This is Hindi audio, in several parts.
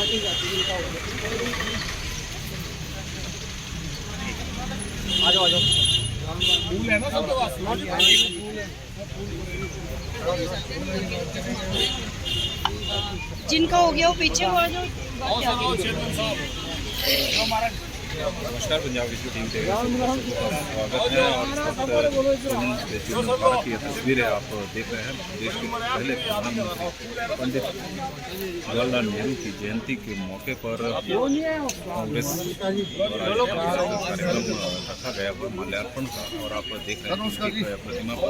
आ जाओ फूल है ना सबके पास। जिनका हो गया वो पीछे हो जाओ। नमस्कार, पंजाब विश्व टीवी से स्वागत है। और इस वक्त जो भारत की तस्वीरें आप देख रहे हैं, देश के पहले प्रधानमंत्री पंडित जवाहरलाल नेहरू की जयंती के मौके पर कांग्रेस द्वारा कार्यक्रम रखा गया था माल्यार्पण का, और आप देख रहे हैं कि प्रतिमा पर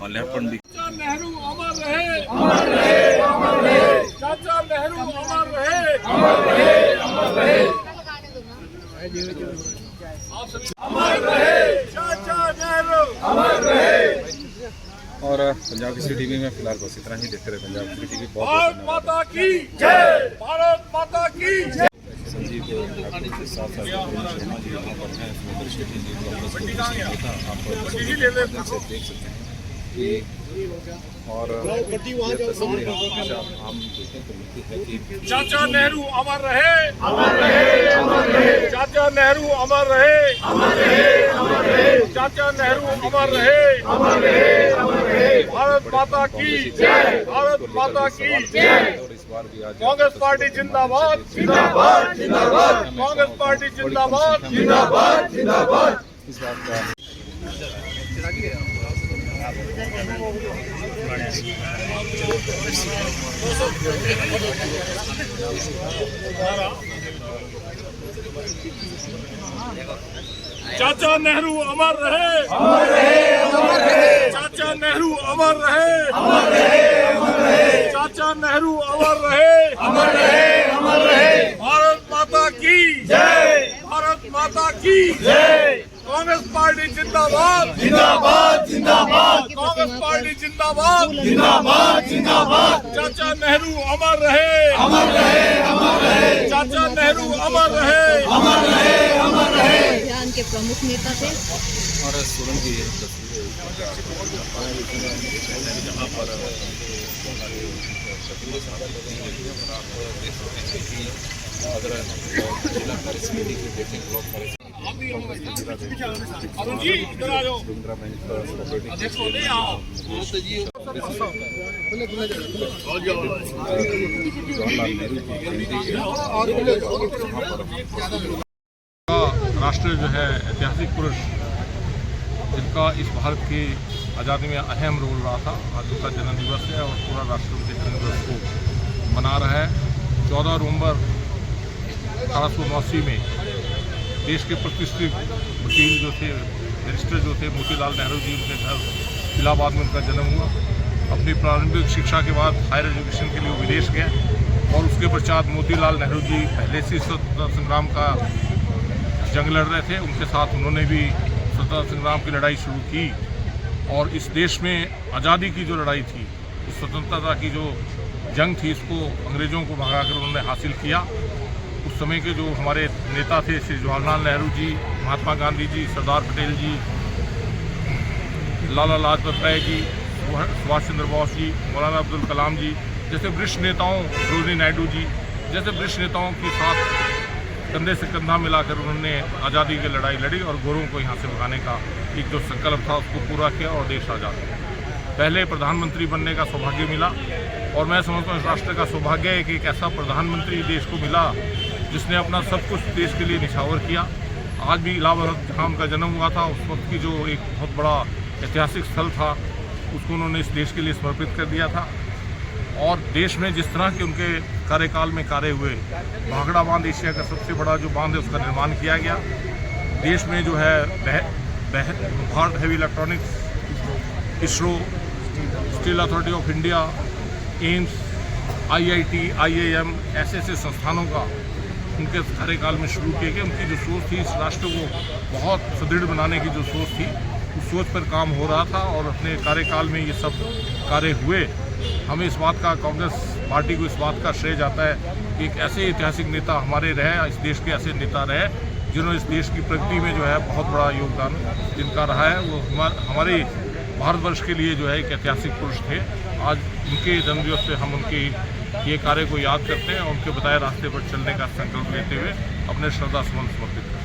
माल्यार्पण भी। नेहरू अमर रहे, अमर रहे, अमर रहे। चाचा नेहरू अमर रहे, अमर रहे, अमर रहे। अमर रहे चाचा नेहरू, अमर रहे। और पंजाब विश्व टीवी में फिलहाल बस इतना ही। देखते रहे पंजाब विश्व टीवी। भारत माता की जय, भारत माता की जय। संजीव ठाकुर के साथ साथ शर्मा जी यहाँ पर हैं, सुरेंद्र शेट्टी जी कांग्रेस के नेता आप से देख सकते हैं कि, और ये तस्वीरें हमेशा आम देखने को मिलती है कि चाचा नेहरू अमर रहे, अमर रहे, अमर रहे। चाचा नेहरू अमर रहे, अमर रहे, अमर रहे। चाचा नेहरू अमर रहे, अमर रहे, अमर रहे। भारत माता की जय, भारत माता की जय। और इस बार भी आज कांग्रेस पार्टी जिंदाबाद, जिंदाबाद, जिंदाबाद। कांग्रेस पार्टी जिंदाबाद, जिंदाबाद, जिंदाबाद। इस बात का चाचा नेहरू अमर रहे, अमर रहे, अमर रहे। चाचा नेहरू अमर रहे, अमर रहे, अमर रहे। चाचा नेहरू अमर रहे, अमर रहे, अमर रहे। भारत माता की जय, भारत माता की जय। कांग्रेस पार्टी जिंदाबाद, जिंदाबाद, जिंदाबाद। कांग्रेस पार्टी जिंदाबाद, जिंदाबाद, जिंदाबाद। चाचा नेहरू अमर रहे, अमर रहे, अमर रहे। चाचा नेहरू अमर रहे, अमर रहे, अमर रहे। अभियान के प्रमुख नेता थे। और सोलन की ये तस्वीरें जहाँ पर आप देख सकते हैं कि अगर जिला कार्य समिति की देखें ब्लॉक कार्य अरुण जी इधर आ जाओ। जवाहरलाल नेहरू की जयंती राष्ट्र जो है ऐतिहासिक पुरुष जिनका इस भारत की आज़ादी में अहम रोल रहा था, आज उनका जन्म दिवस है और पूरा राष्ट्र उनके जन्म दिवस को मना रहा है। 14 नवंबर 1889 में देश के प्रतिष्ठित वकील जो थे, बैरिस्टर जो थे मोतीलाल नेहरू जी, उनके घर इलाहाबाद में उनका जन्म हुआ। अपनी प्रारंभिक शिक्षा के बाद हायर एजुकेशन के लिए वो विदेश गए और उसके पश्चात मोतीलाल नेहरू जी पहले से स्वतंत्रता संग्राम का जंग लड़ रहे थे। उनके साथ उन्होंने भी स्वतंत्रता संग्राम की लड़ाई शुरू की और इस देश में आज़ादी की जो लड़ाई थी, इस स्वतंत्रता की जो जंग थी, इसको अंग्रेज़ों को भगाकर उन्होंने हासिल किया। उस समय के जो हमारे नेता थे, श्री जवाहरलाल नेहरू जी, महात्मा गांधी जी, सरदार पटेल जी, लाला लाजपत राय जी, सुभाष चंद्र बोस जी, मौलाना अब्दुल कलाम जी जैसे वरिष्ठ नेताओं, सरोजिनी नायडू जी जैसे वरिष्ठ नेताओं के साथ कंधे से कंधा मिलाकर उन्होंने आज़ादी की लड़ाई लड़ी और गोरों को यहाँ से भगाने का एक जो संकल्प था उसको पूरा किया और देश आज़ाद हुआ। पहले प्रधानमंत्री बनने का सौभाग्य मिला और मैं समझता हूँ इस राष्ट्र का सौभाग्य है कि एक ऐसा प्रधानमंत्री देश को मिला जिसने अपना सब कुछ देश के लिए निछावर किया। आज भी इलाहाबाद जहाँ उनका जन्म हुआ था, उस वक्त की जो एक बहुत बड़ा ऐतिहासिक स्थल था, उसको उन्होंने इस देश के लिए समर्पित कर दिया था। और देश में जिस तरह के उनके कार्यकाल में कार्य हुए, भाखड़ा बांध एशिया का सबसे बड़ा जो बांध है उसका निर्माण किया गया। देश में जो है Bharat heavy electronics, ISRO, steel authority of India, AIIMS, IIT, IIM ऐसे ऐसे संस्थानों का उनके कार्यकाल में शुरू किए गए। उनकी जो सोच थी, इस राष्ट्र को बहुत सुदृढ़ बनाने की जो सोच थी, उस सोच पर काम हो रहा था और अपने कार्यकाल में ये सब कार्य हुए। हमें इस बात का, कांग्रेस पार्टी को इस बात का श्रेय जाता है कि एक ऐसे ऐतिहासिक नेता हमारे रहे, इस देश के ऐसे नेता रहे जिन्होंने इस देश की प्रगति में जो है बहुत बड़ा योगदान जिनका रहा है। वो हमारे भारतवर्ष के लिए जो है एक ऐतिहासिक पुरुष थे। आज उनके जन्मदिवस पे हम उनकी ये कार्य को याद करते हैं और उनके बताए रास्ते पर चलने का संकल्प लेते हुए अपने श्रद्धा सुमन समर्पित करते हैं।